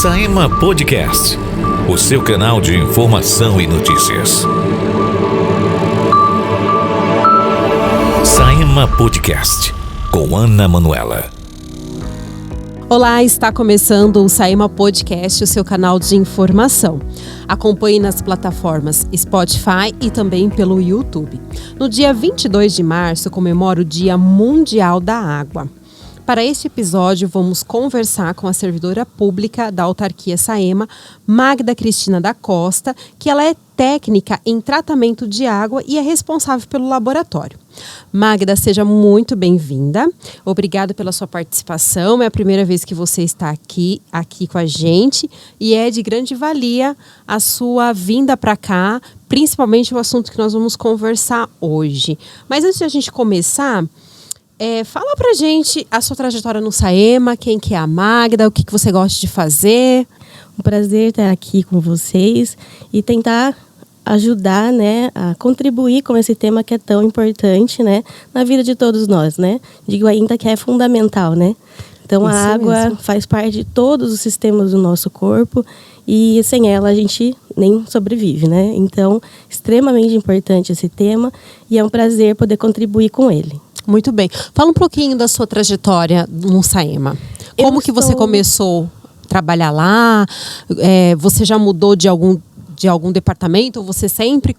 Saema Podcast, o seu canal de informação e notícias. Saema Podcast, com Ana Manuela. Olá, está começando o Saema Podcast, o seu canal de informação. Acompanhe nas plataformas Spotify e também pelo YouTube. No dia 22 de março, comemora o Dia Mundial da Água. Para este episódio, vamos conversar com a servidora pública da autarquia Saema, Magda Cristina da Costa, que ela é técnica em tratamento de água e é responsável pelo laboratório. Magda, seja muito bem-vinda. Obrigada pela sua participação. É a primeira vez que você está aqui com a gente e é de grande valia a sua vinda para cá, principalmente o assunto que nós vamos conversar hoje. Mas antes de a gente começar, fala pra gente a sua trajetória no Saema, quem que é a Magda, o que você gosta de fazer. Um prazer estar aqui com vocês e tentar ajudar, né, a contribuir com esse tema que é tão importante, né, na vida de todos nós, né. Digo ainda que é fundamental, né. Então Isso a água mesmo. faz parte de todos os sistemas do nosso corpo e sem ela a gente nem sobrevive, né. Então, extremamente importante esse tema e é um prazer poder contribuir com ele. Muito bem. Fala um pouquinho da sua trajetória no Saema. Como que você começou a trabalhar lá? Você já mudou de algum departamento? Ou você sempre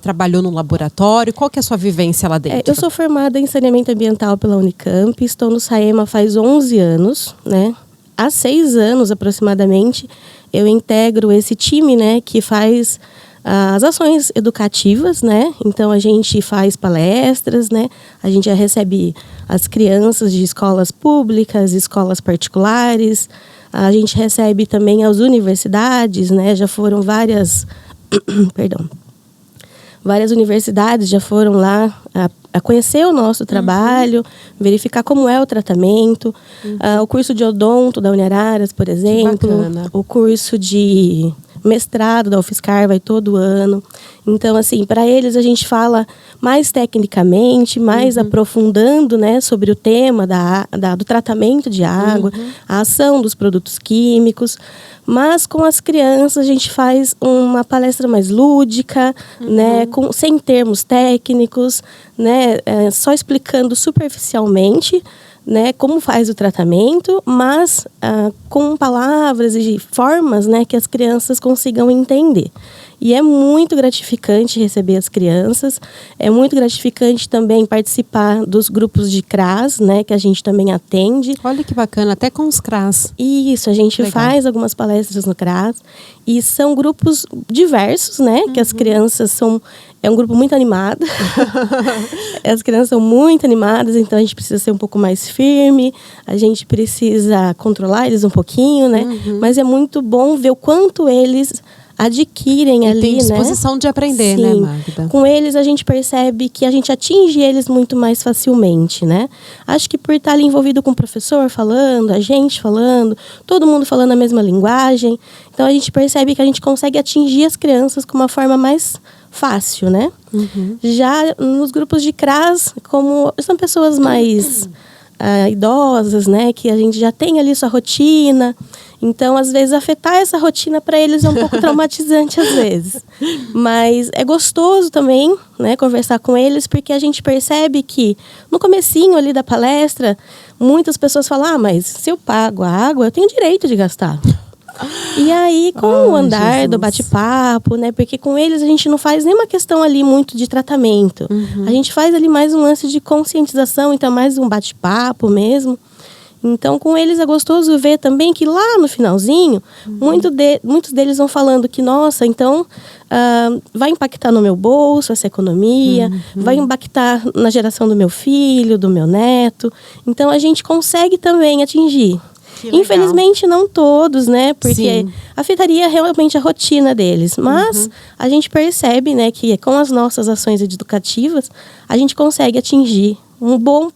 trabalhou no laboratório? Qual que é a sua vivência lá dentro? Eu sou formada em saneamento ambiental pela Unicamp, estou no Saema faz 11 anos, né? Há 6 anos aproximadamente eu integro esse time, né, que faz as ações educativas, né? Então a gente faz palestras, né? A gente já recebe as crianças de escolas públicas, escolas particulares. A gente recebe também as universidades, né? Já foram várias universidades já foram lá a conhecer o nosso trabalho, verificar como é o tratamento. O curso de odonto da Uniararas, por exemplo. O curso de mestrado da UFSCar vai todo ano. Então, assim, para eles a gente fala mais tecnicamente, mais aprofundando, né, sobre o tema do tratamento de água, a ação dos produtos químicos. Mas com as crianças a gente faz uma palestra mais lúdica, né, sem termos técnicos, né, só explicando superficialmente, né, como faz o tratamento, mas com palavras e formas, né, que as crianças consigam entender. E é muito gratificante receber as crianças, é muito gratificante também participar dos grupos de CRAS, né, que a gente também atende. Olha que bacana, até com os CRAS. Isso, a gente faz algumas palestras no CRAS e são grupos diversos, né, que as crianças é um grupo muito animado. As crianças são muito animadas, então a gente precisa ser um pouco mais firme, a gente precisa controlar eles um pouquinho, né? Mas é muito bom ver o quanto eles adquirem ali, tem né? disposição de aprender, Sim. né, Magda? Com eles a gente percebe que a gente atinge eles muito mais facilmente, né? Acho que por estar ali envolvido com o professor falando, a gente falando, todo mundo falando a mesma linguagem, então a gente percebe que a gente consegue atingir as crianças com uma forma mais fácil, né? Já nos grupos de CRAS, como são pessoas mais idosas, né? Que a gente já tem ali sua rotina. Então, às vezes, afetar essa rotina para eles é um pouco traumatizante, às vezes. Mas é gostoso também, né? Conversar com eles, porque a gente percebe que no comecinho ali da palestra, muitas pessoas falam, mas se eu pago a água, eu tenho direito de gastar. E aí, com o andar do bate-papo, né? Porque com eles a gente não faz nenhuma questão ali muito de tratamento. A gente faz ali mais um lance de conscientização, então mais um bate-papo mesmo. Então, com eles é gostoso ver também que lá no finalzinho, muitos deles vão falando que, nossa, então vai impactar no meu bolso essa economia, vai impactar na geração do meu filho, do meu neto. Então, a gente consegue também atingir. Infelizmente não todos, né? Porque afetaria realmente a rotina deles. Mas a gente percebe, né, que com as nossas ações educativas, a gente consegue atingir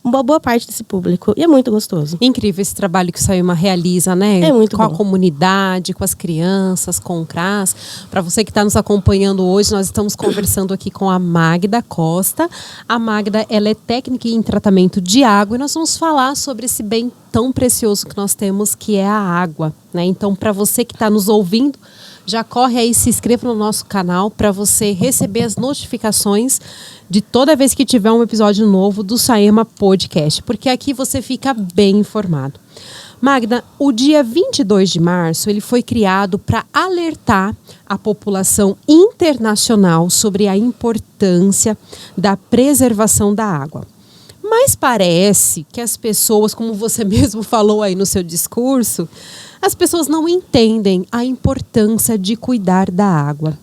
uma boa parte desse público. E é muito gostoso. Incrível esse trabalho que o Saema realiza, né? É muito com bom. a comunidade, com as crianças, com o CRAS. Para você que está nos acompanhando hoje, nós estamos conversando aqui com a Magda Costa. A Magda, ela é técnica em tratamento de água e nós vamos falar sobre esse bem tão precioso que nós temos, que é a água, né? Então, para você que está nos ouvindo, já corre aí, se inscreva no nosso canal para você receber as notificações de toda vez que tiver um episódio novo do Saema Podcast, porque aqui você fica bem informado. Magda, o dia 22 de março ele foi criado para alertar a população internacional sobre a importância da preservação da água. Mas parece que as pessoas, como você mesmo falou aí no seu discurso, as pessoas não entendem a importância de cuidar da água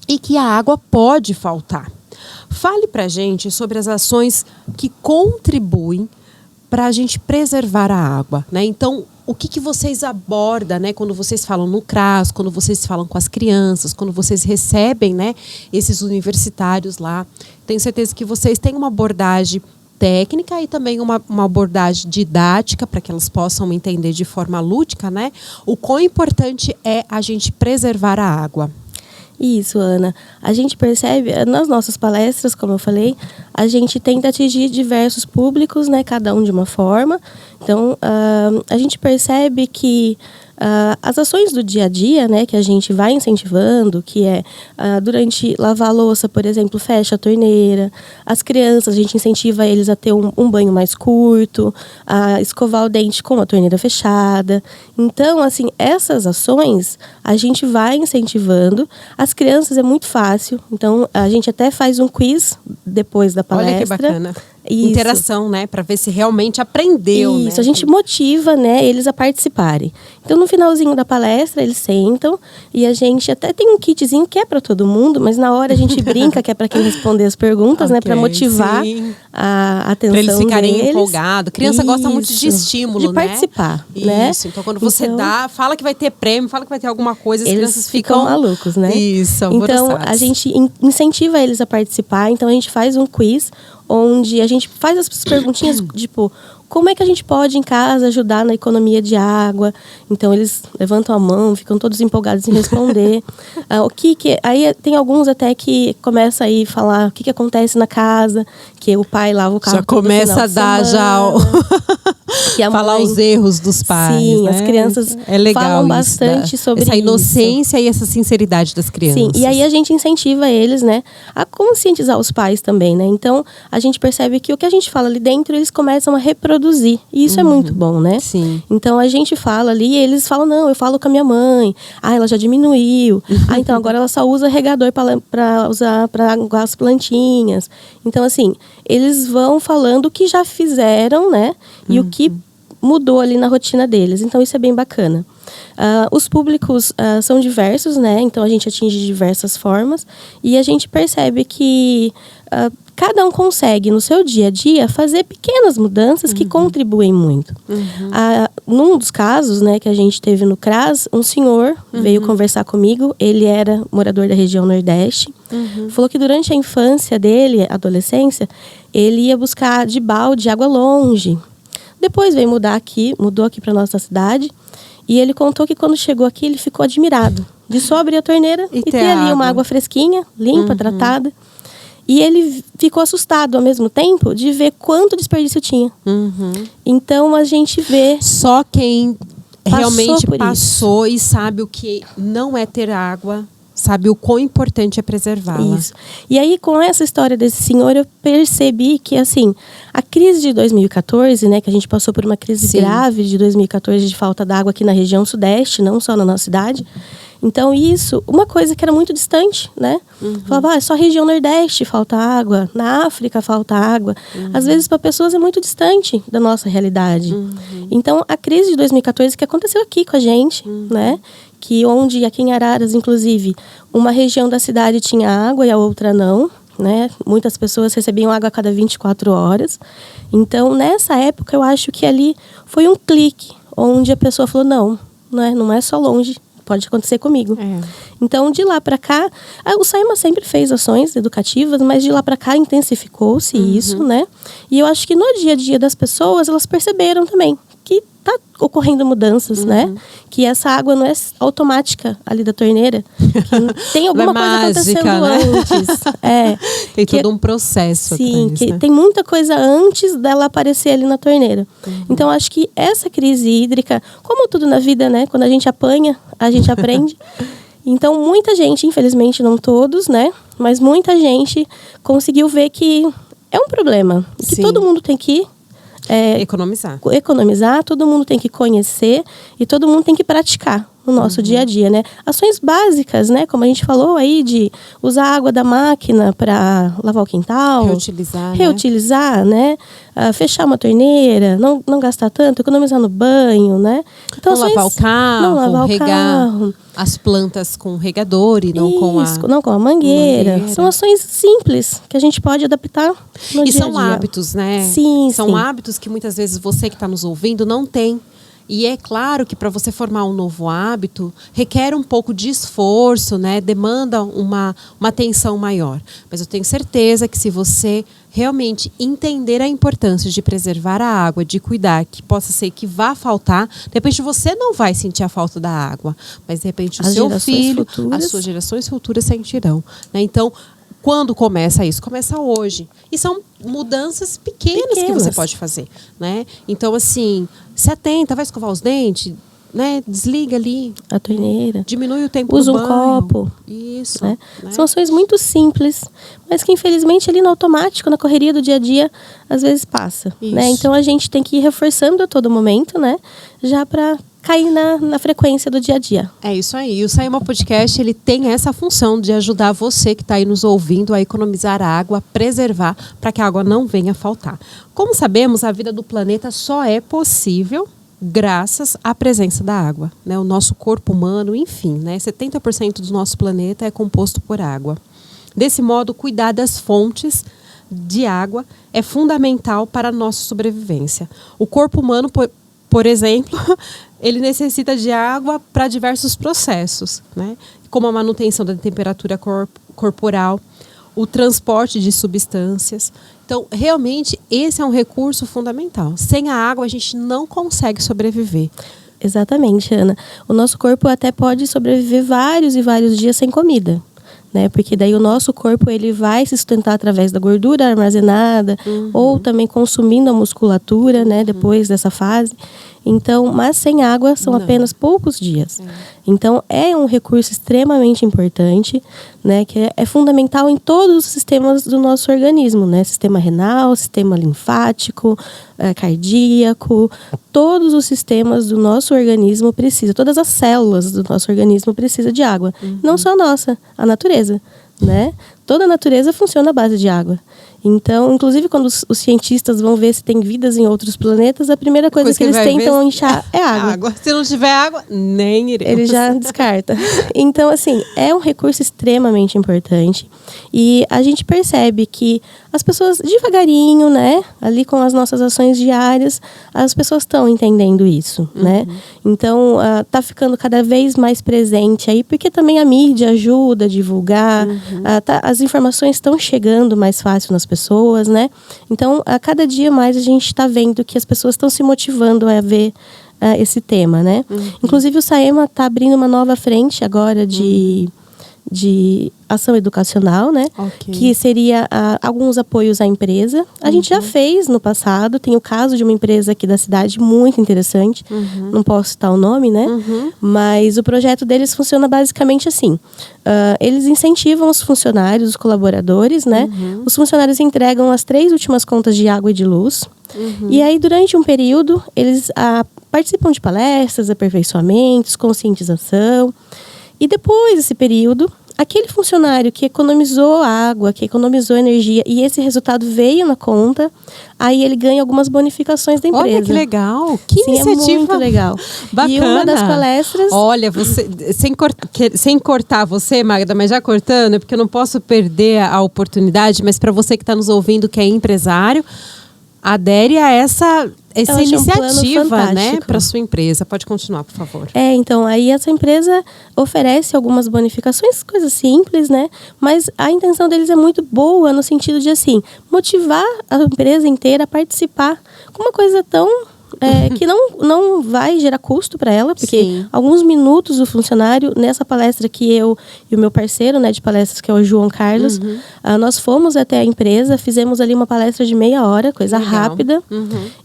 e que a água pode faltar. Fale pra gente sobre as ações que contribuem para a gente preservar a água, né? Então, o que vocês abordam, né, quando vocês falam no CRAS, quando vocês falam com as crianças, quando vocês recebem, né, esses universitários lá? Tenho certeza que vocês têm uma abordagem técnica e também uma abordagem didática para que elas possam entender de forma lúdica, né, o quão importante é a gente preservar a água. Isso, Ana. A gente percebe, nas nossas palestras, como eu falei, a gente tenta atingir diversos públicos, né, cada um de uma forma. Então, a gente percebe que as ações do dia a dia, né, que a gente vai incentivando, que é durante lavar a louça, por exemplo, fecha a torneira. As crianças, a gente incentiva eles a ter um banho mais curto, a escovar o dente com a torneira fechada. Então, assim, essas ações a gente vai incentivando. As crianças é muito fácil, então a gente até faz um quiz depois da palestra. Olha que bacana. Isso. Interação, né? Para ver se realmente aprendeu. Isso, né? A gente motiva, né, eles a participarem. Então, no finalzinho da palestra, eles sentam e a gente até tem um kitzinho que é para todo mundo, mas na hora a gente brinca que é para quem responder as perguntas, né, para motivar a atenção deles. Para eles ficarem empolgados. Criança gosta muito de estímulo, de participar, né? Isso, então quando você fala que vai ter prêmio, fala que vai ter alguma coisa, as crianças ficam malucos, né? Isso, então, a gente incentiva eles a participar, então a gente faz um quiz onde a gente faz as perguntinhas, tipo, como é que a gente pode em casa ajudar na economia de água? Então eles levantam a mão, ficam todos empolgados em responder. Aí tem alguns até que começam aí a falar o que acontece na casa, que o pai lava o carro. Já começa a dar falar os erros dos pais. Sim, né? as crianças falam bastante sobre essa inocência e essa sinceridade das crianças. Sim, e aí a gente incentiva eles, né, a conscientizar os pais também, né? Então a gente percebe que o que a gente fala ali dentro eles começam a reproduzir. E isso é muito bom, né? Sim. Então a gente fala ali e eles falam, não, eu falo com a minha mãe. Ela já diminuiu. Então agora ela só usa regador para usar para aguar as plantinhas. Então assim, eles vão falando o que já fizeram, né? E o que mudou ali na rotina deles. Então isso é bem bacana. Os públicos são diversos, né? Então a gente atinge de diversas formas. E a gente percebe que cada um consegue, no seu dia a dia, fazer pequenas mudanças que contribuem muito. Num dos casos, né, que a gente teve no CRAS, um senhor veio conversar comigo. Ele era morador da região Nordeste. Falou que durante a infância dele, adolescência, ele ia buscar de balde água longe. Depois veio mudou aqui para nossa cidade. E ele contou que quando chegou aqui, ele ficou admirado de só abrir a torneira e ter ali uma água fresquinha, limpa, tratada. E ele ficou assustado ao mesmo tempo de ver quanto desperdício tinha. Então a gente vê... Só quem realmente passou isso. E sabe o que não é ter água, sabe o quão importante é preservá-la. Isso. E aí, com essa história desse senhor, eu percebi que, assim, a crise de 2014, né, que a gente passou por uma crise grave de 2014 de falta d'água aqui na região sudeste, não só na nossa cidade. Então, isso, uma coisa que era muito distante, né? Falava, é só região Nordeste falta água, na África falta água. Às vezes, para pessoas, é muito distante da nossa realidade. Então, a crise de 2014 que aconteceu aqui com a gente, né? Que onde, aqui em Araras, inclusive, uma região da cidade tinha água e a outra não, né? Muitas pessoas recebiam água a cada 24 horas. Então, nessa época, eu acho que ali foi um clique, onde a pessoa falou, não é só longe pode acontecer comigo. Então, de lá para cá, o SAEMA sempre fez ações educativas, mas de lá para cá intensificou-se isso, né? E eu acho que no dia a dia das pessoas, elas perceberam também que tá ocorrendo mudanças, né? Que essa água não é automática ali da torneira. Que tem alguma coisa mágica, acontecendo antes. Tem todo um processo. Sim, atrás, que né? tem muita coisa antes dela aparecer ali na torneira. Então, acho que essa crise hídrica, como tudo na vida, né? Quando a gente apanha, a gente aprende. Então, muita gente, infelizmente não todos, né? Mas muita gente conseguiu ver que é um problema. Que Sim. todo mundo tem que economizar, todo mundo tem que conhecer e todo mundo tem que praticar no nosso dia a dia, né? Ações básicas, né? Como a gente falou aí, de usar a água da máquina para lavar o quintal. Reutilizar, né? Fechar uma torneira, não gastar tanto, economizar no banho, né? Então, não lavar o carro, não lavar o regar carro. as plantas com regador e não com a mangueira. São ações simples que a gente pode adaptar no dia a dia. E são hábitos, né? Sim, são hábitos que muitas vezes você que está nos ouvindo não tem. E é claro que para você formar um novo hábito, requer um pouco de esforço, né? Demanda uma atenção maior. Mas eu tenho certeza que se você realmente entender a importância de preservar a água, de cuidar, que possa ser que vá faltar, de repente você não vai sentir a falta da água, mas de repente o seu filho, as suas gerações futuras sentirão, né? Então, quando começa isso? Começa hoje. E são mudanças pequenas que você pode fazer, né? Então, assim, se atenta, vai escovar os dentes, né? Desliga ali a torneira. Diminui o tempo Usa do banho. um copo. Isso. Né? São ações muito simples, mas que infelizmente ali no automático, na correria do dia a dia, às vezes passa. Né? Então, a gente tem que ir reforçando a todo momento, né? Já para cair na frequência do dia a dia. É isso aí. O SAEMA Podcast, ele tem essa função de ajudar você que está aí nos ouvindo a economizar água, a preservar, para que a água não venha a faltar. Como sabemos, a vida do planeta só é possível graças à presença da água, né? O nosso corpo humano, enfim, né? 70% do nosso planeta é composto por água. Desse modo, cuidar das fontes de água é fundamental para a nossa sobrevivência. O corpo humano, por exemplo, ele necessita de água para diversos processos, né? Como a manutenção da temperatura corporal, o transporte de substâncias. Então, realmente, esse é um recurso fundamental. Sem a água, a gente não consegue sobreviver. Exatamente, Ana. O nosso corpo até pode sobreviver vários e vários dias sem comida. Né? Porque daí o nosso corpo ele vai se sustentar através da gordura armazenada ou também consumindo a musculatura, né? Depois dessa fase. Então, mas sem água são apenas poucos dias. Então, é um recurso extremamente importante, né? Que é fundamental em todos os sistemas do nosso organismo, né? Sistema renal, sistema linfático, cardíaco, todos os sistemas do nosso organismo precisam, todas as células do nosso organismo precisam de água. Não só a nossa, a natureza, né? Toda a natureza funciona à base de água. Então, inclusive, quando os cientistas vão ver se tem vidas em outros planetas, a primeira coisa que eles tentam achar é água. Se não tiver água, nem iremos. Ele já descarta. Então, assim, é um recurso extremamente importante. E a gente percebe que as pessoas, devagarinho, né, ali com as nossas ações diárias, as pessoas estão entendendo isso, né? Então, tá ficando cada vez mais presente aí, porque também a mídia ajuda a divulgar, as informações estão chegando mais fácil nas pessoas, né? Então, a cada dia mais a gente está vendo que as pessoas estão se motivando a ver esse tema, né? Inclusive, o SAEMA está abrindo uma nova frente agora de ação educacional, né? Que seria alguns apoios à empresa. A gente já fez no passado, tem o caso de uma empresa aqui da cidade muito interessante, não posso citar o nome, né? Mas o projeto deles funciona basicamente assim. Eles incentivam os funcionários, os colaboradores, né? Os funcionários entregam as 3 últimas contas de água e de luz. E aí, durante um período, eles participam de palestras, aperfeiçoamentos, conscientização. E depois desse período, aquele funcionário que economizou água, que economizou energia e esse resultado veio na conta, aí ele ganha algumas bonificações da empresa. Olha que legal, que iniciativa. É muito legal. Bacana. E uma das palestras... Olha, você, sem cortar você, Magda, mas já cortando, é porque eu não posso perder a oportunidade, mas para você que está nos ouvindo, que é empresário, adere a essa essa Eu acho um plano iniciativa, né, fantástico. para sua empresa. Pode continuar, por favor. Então, aí essa empresa oferece algumas bonificações, coisas simples, né? Mas a intenção deles é muito boa no sentido de, assim, motivar a empresa inteira a participar com uma coisa tão... que não vai gerar custo para ela, porque Sim. alguns minutos do funcionário, nessa palestra que eu e o meu parceiro, né, de palestras, que é o João Carlos, nós fomos até a empresa, fizemos ali uma palestra de meia hora, coisa Legal. rápida.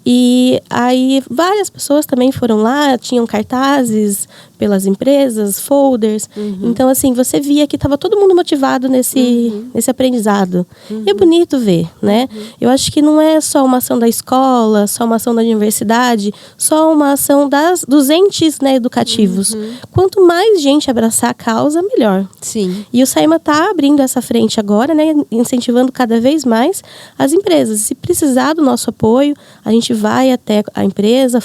E aí várias pessoas também foram lá, tinham cartazes pelas empresas, folders. Então, assim, você via que estava todo mundo motivado nesse aprendizado. E é bonito ver, né? Eu acho que não é só uma ação da escola, só uma ação da universidade, só uma ação dos entes, né, educativos. Quanto mais gente abraçar a causa, melhor. Sim. E o Saema está abrindo essa frente agora, né, incentivando cada vez mais as empresas. Se precisar do nosso apoio, a gente vai até a empresa,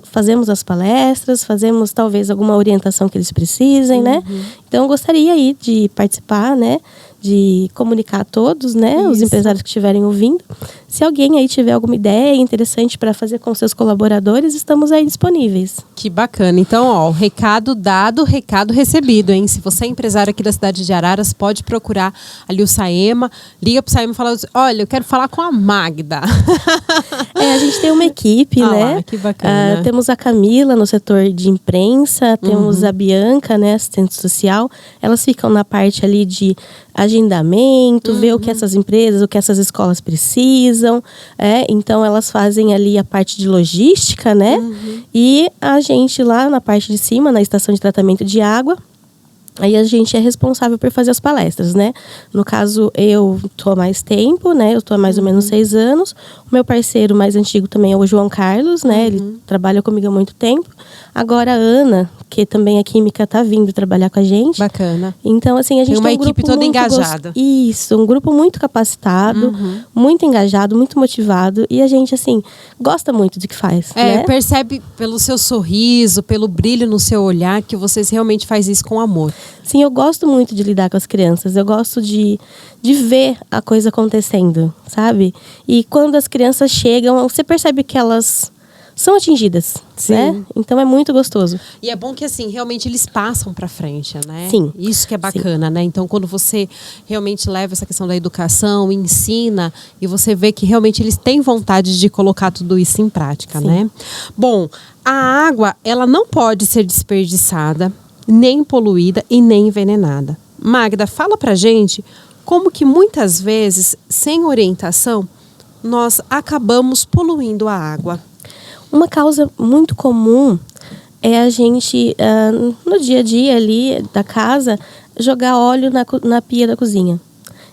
fazemos as palestras, fazemos talvez alguma orientação que eles precisem, né? Então, eu gostaria aí de participar, né? De comunicar a todos, né? Os Isso. empresários que estiverem ouvindo. Se alguém aí tiver alguma ideia interessante para fazer com seus colaboradores, estamos aí disponíveis. Que bacana. Então, ó, recado dado, recado recebido, hein? Se você é empresário aqui da cidade de Araras, pode procurar ali o Saema. Liga pro Saema e fala, olha, eu quero falar com a Magda. A gente tem uma equipe, né? Lá, que bacana. Temos a Camila no setor de imprensa, temos a Bianca, né, assistente social. Elas ficam na parte ali de agendamento, ver o que essas empresas, o que essas escolas precisam. Então, elas fazem ali a parte de logística, né? E a gente lá na parte de cima, na estação de tratamento de água, aí a gente é responsável por fazer as palestras, né? No caso, eu estou há mais tempo, né? Eu estou há mais ou menos 6 anos. O meu parceiro mais antigo também é o João Carlos, né? Ele trabalha comigo há muito tempo. Agora a Ana, que também é química, tá vindo trabalhar com a gente. Bacana. Então, assim, a gente Tem uma um equipe grupo toda muito engajada. Isso, um grupo muito capacitado, muito engajado, muito motivado. E a gente, assim, gosta muito do que faz, né? Percebe pelo seu sorriso, pelo brilho no seu olhar, que vocês realmente fazem isso com amor. Sim, eu gosto muito de lidar com as crianças. Eu gosto de ver a coisa acontecendo, sabe? E quando as crianças chegam, você percebe que elas são atingidas, né? Então é muito gostoso. E é bom que, assim, realmente eles passam pra frente, né? Sim. Isso que é bacana, né? Então, quando você realmente leva essa questão da educação, ensina, e você vê que realmente eles têm vontade de colocar tudo isso em prática, né? Bom, a água, ela não pode ser desperdiçada, nem poluída e nem envenenada. Magda, fala pra gente como que muitas vezes, sem orientação, nós acabamos poluindo a água. Uma causa muito comum é a gente, no dia a dia ali da casa, jogar óleo na pia da cozinha.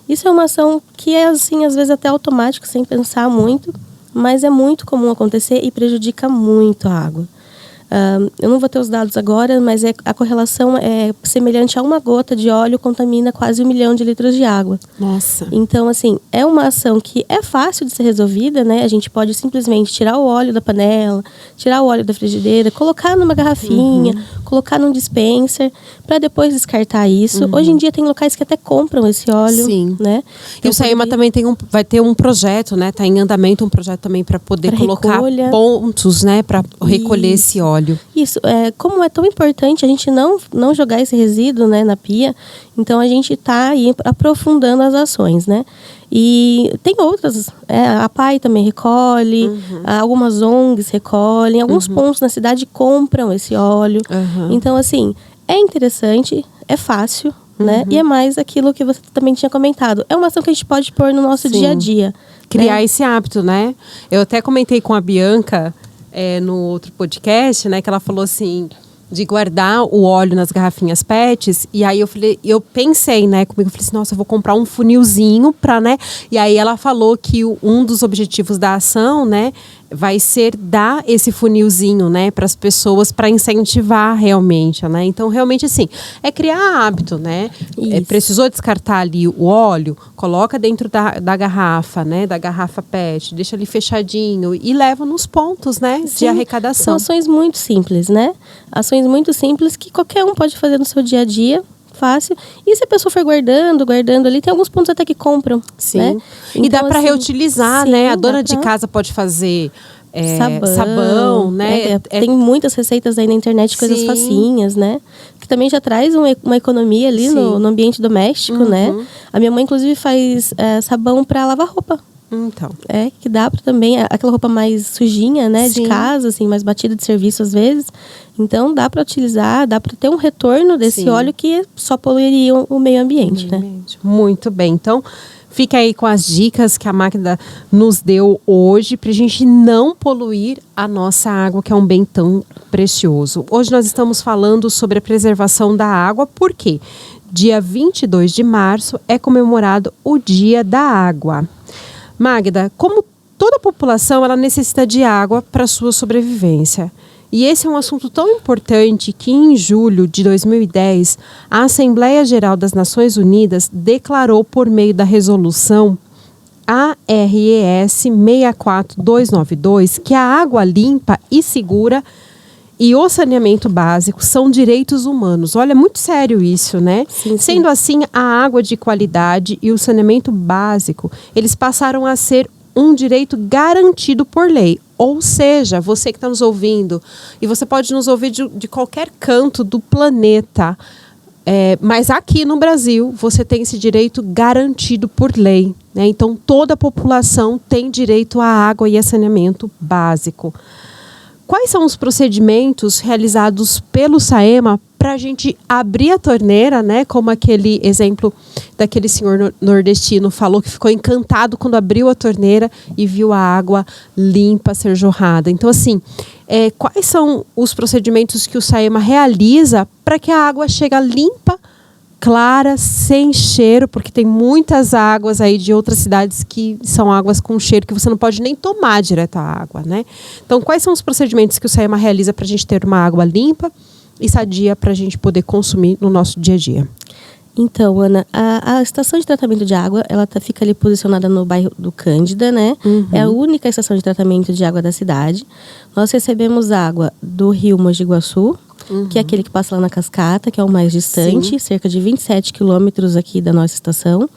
Isso é uma ação que é, assim, às vezes até automático, sem pensar muito, mas é muito comum acontecer e prejudica muito a água. Eu não vou ter os dados agora, mas a correlação é semelhante a uma gota de óleo contamina quase 1 milhão de litros de água. Nossa. Então, assim, é uma ação que é fácil de ser resolvida, né? A gente pode simplesmente tirar o óleo da panela, tirar o óleo da frigideira, colocar numa garrafinha, colocar num dispenser, para depois descartar isso. Hoje em dia tem locais que até compram esse óleo, né? E o Saema também vai ter um projeto, né? Está em andamento um projeto também para poder pra colocar recolha. Pontos, né? Para recolher esse óleo. Isso, como é tão importante a gente não jogar esse resíduo, né, na pia, então a gente está aí aprofundando as ações, né? E tem outras, a PAI também recolhe, algumas ONGs recolhem, alguns pontos na cidade compram esse óleo. Então, assim, é interessante, é fácil, né? E é mais aquilo que você também tinha comentado. É uma ação que a gente pode pôr no nosso dia a dia. Criar esse hábito, né? Eu até comentei com a Bianca no outro podcast, né? Que ela falou assim, de guardar o óleo nas garrafinhas PETs. E aí eu pensei, né, comigo, eu falei assim, nossa, eu vou comprar um funilzinho pra, né? E aí ela falou que um dos objetivos da ação, né, vai ser dar esse funilzinho, né, para as pessoas, para incentivar realmente, né? Então, realmente, assim, é criar hábito, né? Precisou descartar ali o óleo, coloca dentro da garrafa, né, da garrafa PET, deixa ali fechadinho e leva nos pontos, né, de arrecadação. São ações muito simples, né? Ações muito simples que qualquer um pode fazer no seu dia a dia. Fácil. E se a pessoa for guardando ali, tem alguns pontos até que compram. Sim. Né? E dá para assim, reutilizar, né? A dona de casa pode fazer sabão, né? Tem muitas receitas aí na internet, coisas facinhas, né? Que também já traz uma economia ali no ambiente doméstico, né? A minha mãe, inclusive, faz sabão para lavar roupa. Então. Que dá para também, aquela roupa mais sujinha, né? De casa, assim, mais batida de serviço às vezes. Então, dá para utilizar, dá para ter um retorno desse óleo que só poluiria o meio ambiente, né? Muito bem. Então, fica aí com as dicas que a Magda nos deu hoje para a gente não poluir a nossa água, que é um bem tão precioso. Hoje nós estamos falando sobre a preservação da água, porque dia 22 de março é comemorado o Dia da Água. Magda, como toda a população, ela necessita de água para sua sobrevivência. E esse é um assunto tão importante que em julho de 2010, a Assembleia Geral das Nações Unidas declarou por meio da resolução ARES 64292 que a água limpa e segura e o saneamento básico são direitos humanos. Olha, muito sério isso, né? Sim. Sendo assim, a água de qualidade e o saneamento básico, eles passaram a ser um direito garantido por lei. Ou seja, você que está nos ouvindo, e você pode nos ouvir de qualquer canto do planeta, mas aqui no Brasil você tem esse direito garantido por lei, né? Então toda a população tem direito à água e a saneamento básico. Quais são os procedimentos realizados pelo SAEMA para a gente abrir a torneira, né? Como aquele exemplo daquele senhor nordestino falou que ficou encantado quando abriu a torneira e viu a água limpa ser jorrada. Então, assim, quais são os procedimentos que o SAEMA realiza para que a água chegue limpa, clara, sem cheiro, porque tem muitas águas aí de outras cidades que são águas com cheiro que você não pode nem tomar direto a água, né? Então, quais são os procedimentos que o SAEMA realiza para a gente ter uma água limpa e sadia para a gente poder consumir no nosso dia a dia? Então, Ana, a estação de tratamento de água, ela fica ali posicionada no bairro do Cândida, né? É a única estação de tratamento de água da cidade. Nós recebemos água do rio Mogi Guaçu, que é aquele que passa lá na Cascata, que é o mais distante, cerca de 27 quilômetros aqui da nossa estação.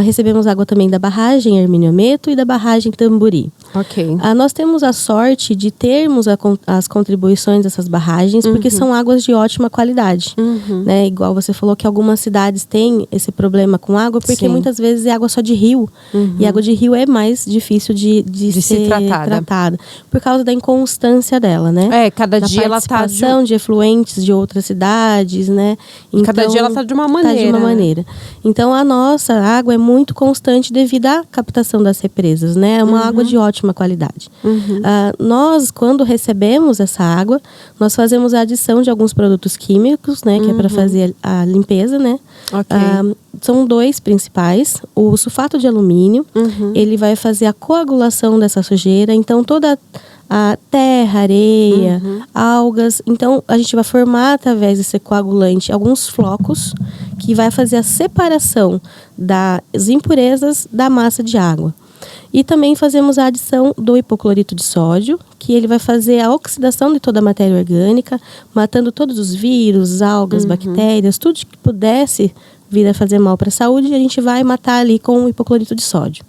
Recebemos água também da barragem Hermínio Meto e da barragem Tamburi. Ok. Nós temos a sorte de termos as contribuições dessas barragens, porque são águas de ótima qualidade. Né? Igual você falou que algumas cidades têm esse problema com água, porque muitas vezes é água só de rio. E água de rio é mais difícil de ser tratada. Por causa da inconstância dela, né? Cada dia ela está de efluentes de outras cidades, né? Então, cada dia ela está de uma maneira. Então, a nossa água é muito constante devido à captação das represas, né? É uma água de ótima qualidade. Nós, quando recebemos essa água, nós fazemos a adição de alguns produtos químicos, né? Que é para fazer a limpeza, né? São dois principais. O sulfato de alumínio, ele vai fazer a coagulação dessa sujeira. Então, toda a terra, areia, algas. Então, a gente vai formar, através desse coagulante, alguns flocos que vai fazer a separação das impurezas da massa de água. E também fazemos a adição do hipoclorito de sódio, que ele vai fazer a oxidação de toda a matéria orgânica, matando todos os vírus, algas, bactérias, tudo que pudesse vir a fazer mal para a saúde, a gente vai matar ali com o hipoclorito de sódio.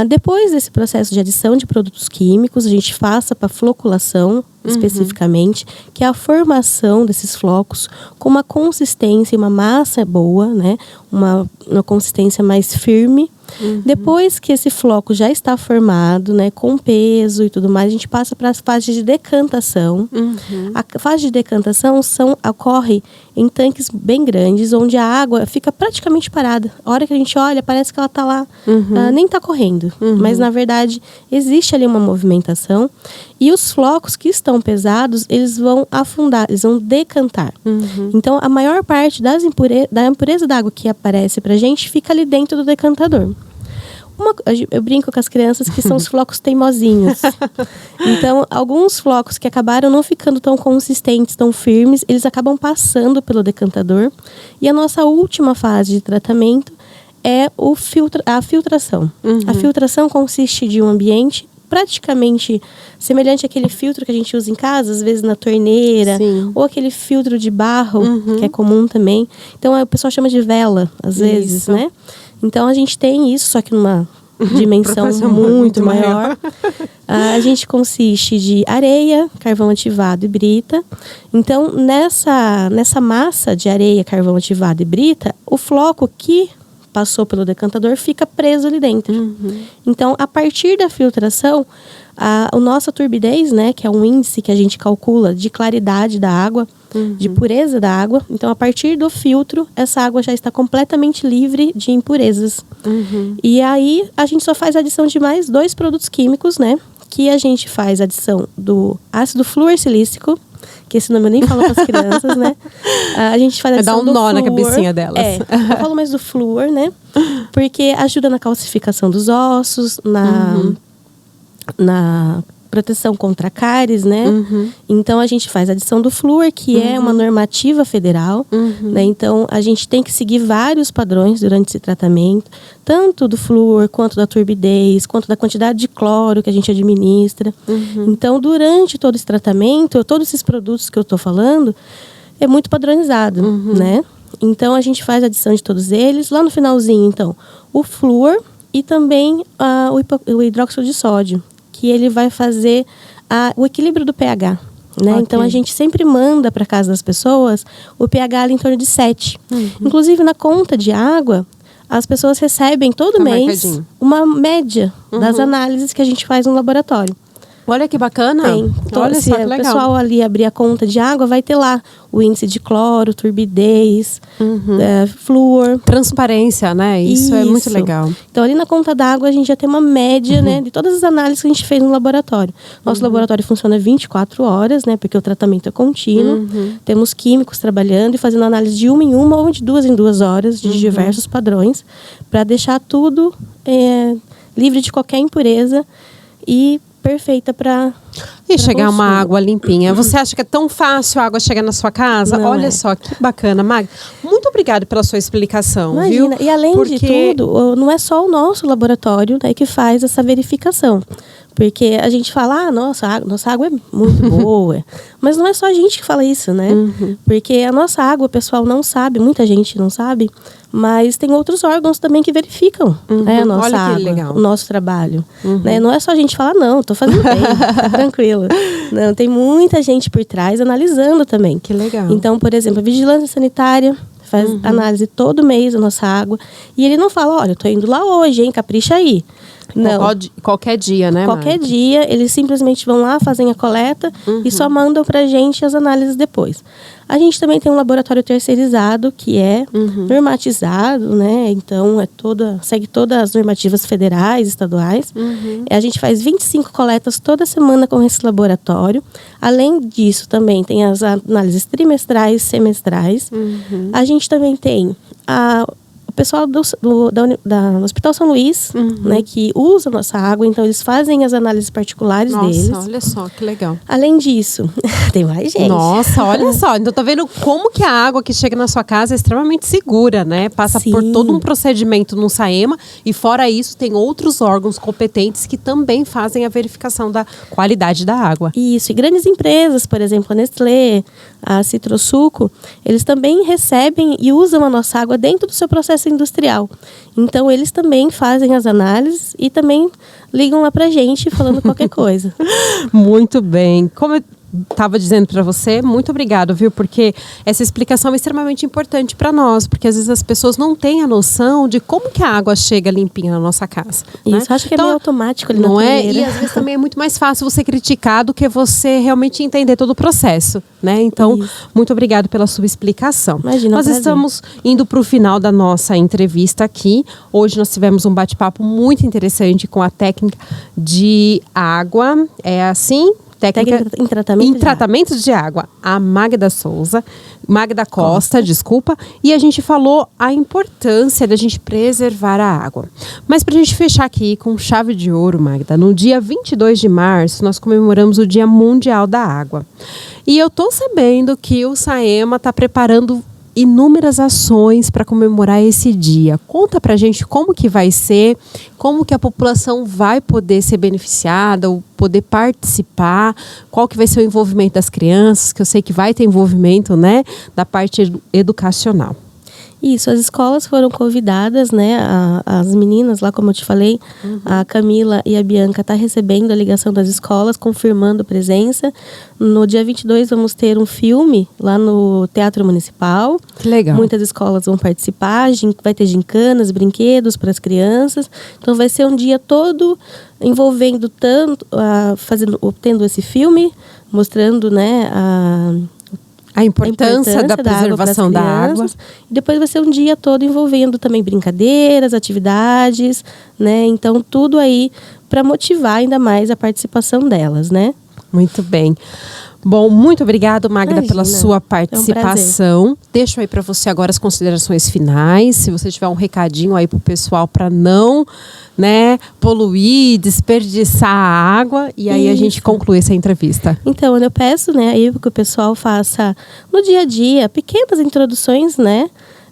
Depois desse processo de adição de produtos químicos, a gente passa para a floculação, especificamente, que é a formação desses flocos com uma consistência e uma massa boa, né? Uma consistência mais firme. Depois que esse floco já está formado, né, com peso e tudo mais, a gente passa para as fases de decantação. A fase de decantação ocorre em tanques bem grandes, onde a água fica praticamente parada. A hora que a gente olha, parece que ela está lá, nem está correndo. Mas, na verdade, existe ali uma movimentação. E os flocos que estão pesados, eles vão afundar, eles vão decantar. Então, a maior parte da impureza da água que aparece para a gente fica ali dentro do decantador. Eu brinco com as crianças que são os flocos teimosinhos. Então, alguns flocos que acabaram não ficando tão consistentes, tão firmes, eles acabam passando pelo decantador. E a nossa última fase de tratamento é a filtração. A filtração consiste de um ambiente praticamente semelhante àquele filtro que a gente usa em casa, às vezes na torneira, ou aquele filtro de barro, que é comum também. Então, o pessoal chama de vela, às vezes, né? Então, a gente tem isso, só que numa dimensão muito maior. A gente consiste de areia, carvão ativado e brita. Então, nessa massa de areia, carvão ativado e brita, o floco que passou pelo decantador fica preso ali dentro. Então, a partir da filtração, a nossa turbidez, né, que é um índice que a gente calcula de claridade da água, de pureza da água. Então, a partir do filtro, essa água já está completamente livre de impurezas. E aí, a gente só faz adição de mais 2 produtos químicos, né? Que a gente faz adição do ácido fluorsilícico, que esse nome eu nem falo para as crianças, né? A gente faz adição do flúor. Dá um nó na cabecinha delas. Eu falo mais do flúor, né? Porque ajuda na calcificação dos ossos, na proteção contra cáries, né? Então, a gente faz a adição do flúor, que é uma normativa federal, né? Então, a gente tem que seguir vários padrões durante esse tratamento, tanto do flúor, quanto da turbidez, quanto da quantidade de cloro que a gente administra. Então, durante todo esse tratamento, todos esses produtos que eu estou falando, é muito padronizado, né? Então, a gente faz a adição de todos eles. Lá no finalzinho, então, o flúor e também o hidróxido de sódio, que ele vai fazer o equilíbrio do pH, né? Okay. Então, a gente sempre manda para casa das pessoas o pH ali em torno de 7. Inclusive, na conta de água, as pessoas recebem todo mês uma média das análises que a gente faz no laboratório. Olha que bacana. Tem. Olha se só que o legal. pessoal ali abrir a conta de água, vai ter lá o índice de cloro, turbidez, flúor. Transparência, né? Isso é muito legal. Então, ali na conta d'água, a gente já tem uma média, né, de todas as análises que a gente fez no laboratório. Nosso laboratório funciona 24 horas, né, porque o tratamento é contínuo. Temos químicos trabalhando e fazendo análise de 1 em 1 ou de 2 em 2 horas, de diversos padrões, para deixar tudo livre de qualquer impureza e perfeita para chegar consumo. Uma água limpinha. Você acha que é tão fácil a água chegar na sua casa? Não Olha é. só, que bacana, Magda. Muito obrigada pela sua explicação. Imagina. Viu? E além de tudo, não é só o nosso laboratório, né, que faz essa verificação. Porque a gente fala, nossa água é muito boa. Mas não é só a gente que fala isso, né? Porque a nossa água, o pessoal não sabe, muita gente não sabe, mas tem outros órgãos também que verificam, né, a nossa Olha que água, legal. o nosso trabalho. Né? Não é só a gente falar, não, tô fazendo bem, tranquilo. Não, tem muita gente por trás analisando também. Que legal. Então, por exemplo, a vigilância sanitária faz análise todo mês da nossa água. E ele não fala, olha, eu tô indo lá hoje, hein, capricha aí. Não. Qualquer dia, né, Qualquer Magda? dia, eles simplesmente vão lá, fazem a coleta e só mandam pra gente as análises depois. A gente também tem um laboratório terceirizado, que é normatizado, né? Então, segue todas as normativas federais, estaduais. A gente faz 25 coletas toda semana com esse laboratório. Além disso, também tem as análises trimestrais, semestrais. A gente também tem o pessoal do Hospital São Luís, né, que usa a nossa água, então eles fazem as análises particulares deles. Nossa, olha só, que legal. Além disso, tem mais gente. Nossa, olha só. Então tá vendo como que a água que chega na sua casa é extremamente segura, né? Passa por todo um procedimento no SAEMA e fora isso tem outros órgãos competentes que também fazem a verificação da qualidade da água. Isso, e grandes empresas, por exemplo, a Nestlé, a Citrosuco, eles também recebem e usam a nossa água dentro do seu processo industrial. Então, eles também fazem as análises e também ligam lá pra gente falando qualquer coisa. Muito bem. Como eu estava dizendo para você, muito obrigado, viu? Porque essa explicação é extremamente importante para nós, porque às vezes as pessoas não têm a noção de como que a água chega limpinha na nossa casa. Isso, né? acho que é meio automático ali não na é? torneira. E às vezes também é muito mais fácil você criticar do que você realmente entender todo o processo, né? Então, muito obrigado pela sua explicação. Imagina, nós estamos indo para o final da nossa entrevista aqui. Hoje nós tivemos um bate-papo muito interessante com a técnica de água. É assim? Técnica em tratamento de água. A Magda Costa, desculpa. E a gente falou a importância da gente preservar a água. Mas para a gente fechar aqui com chave de ouro, Magda, no dia 22 de março, nós comemoramos o Dia Mundial da Água. E eu tô sabendo que o SAEMA está preparando inúmeras ações para comemorar esse dia. Conta pra gente como que vai ser, como que a população vai poder ser beneficiada, ou poder participar, qual que vai ser o envolvimento das crianças, que eu sei que vai ter envolvimento, né, da parte educacional. Isso, as escolas foram convidadas, né? As meninas lá, como eu te falei, a Camila e a Bianca tá recebendo a ligação das escolas, confirmando a presença. No dia 22 vamos ter um filme lá no Teatro Municipal. Que legal. Muitas escolas vão participar, vai ter gincanas, brinquedos para as crianças. Então vai ser um dia todo envolvendo tanto, obtendo esse filme, mostrando, né, a importância da preservação da água. E depois vai ser um dia todo envolvendo também brincadeiras, atividades, né? Então, tudo aí para motivar ainda mais a participação delas, né? Muito bem. Bom, muito obrigado, Magda, Imagina, pela sua participação. É um Deixo aí para você agora as considerações finais. Se você tiver um recadinho aí pro pessoal para não, né, poluir, desperdiçar a água, e aí a gente conclui essa entrevista. Então, eu peço, né, aí que o pessoal faça no dia a dia pequenas introduções, né,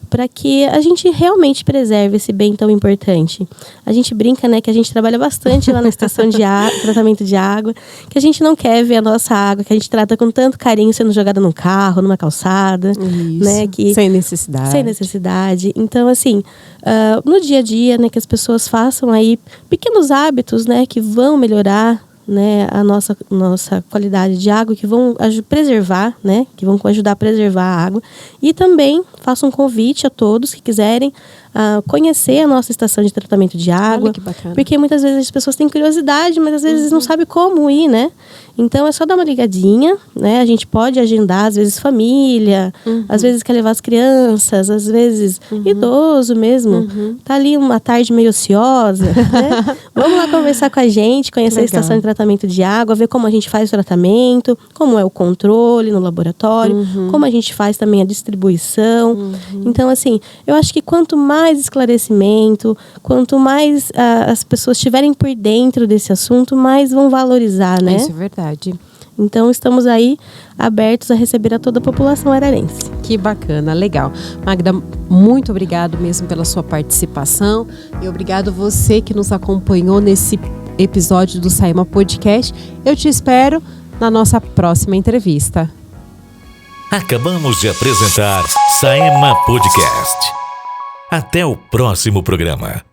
para que a gente realmente preserve esse bem tão importante. A gente brinca, né, que a gente trabalha bastante lá na estação de tratamento de água, que a gente não quer ver a nossa água, que a gente trata com tanto carinho sendo jogada num carro, numa calçada. Isso, né, que, sem necessidade. Sem necessidade. Então, assim, no dia a dia, né, que as pessoas façam aí pequenos hábitos, né, que vão melhorar, né, a nossa qualidade de água, que vão preservar, né, que vão ajudar a preservar a água. E também faço um convite a todos que quiserem conhecer a nossa estação de tratamento de água. Olha que bacana. Porque muitas vezes as pessoas têm curiosidade, mas às vezes não sabem como ir, né? Então é só dar uma ligadinha, né? A gente pode agendar, às vezes, família, às vezes quer levar as crianças, às vezes idoso mesmo. Tá ali uma tarde meio ociosa, né? Vamos lá conversar com a gente, conhecer a estação de tratamento de água, ver como a gente faz o tratamento, como é o controle no laboratório, como a gente faz também a distribuição. Então, assim, eu acho que quanto mais esclarecimento, quanto mais as pessoas estiverem por dentro desse assunto, mais vão valorizar, né? Isso é verdade. Então, estamos aí abertos a receber a toda a população ararense. Que bacana, legal. Magda, muito obrigado mesmo pela sua participação e obrigado você que nos acompanhou nesse episódio do Saema Podcast. Eu te espero na nossa próxima entrevista. Acabamos de apresentar Saema Podcast. Até o próximo programa.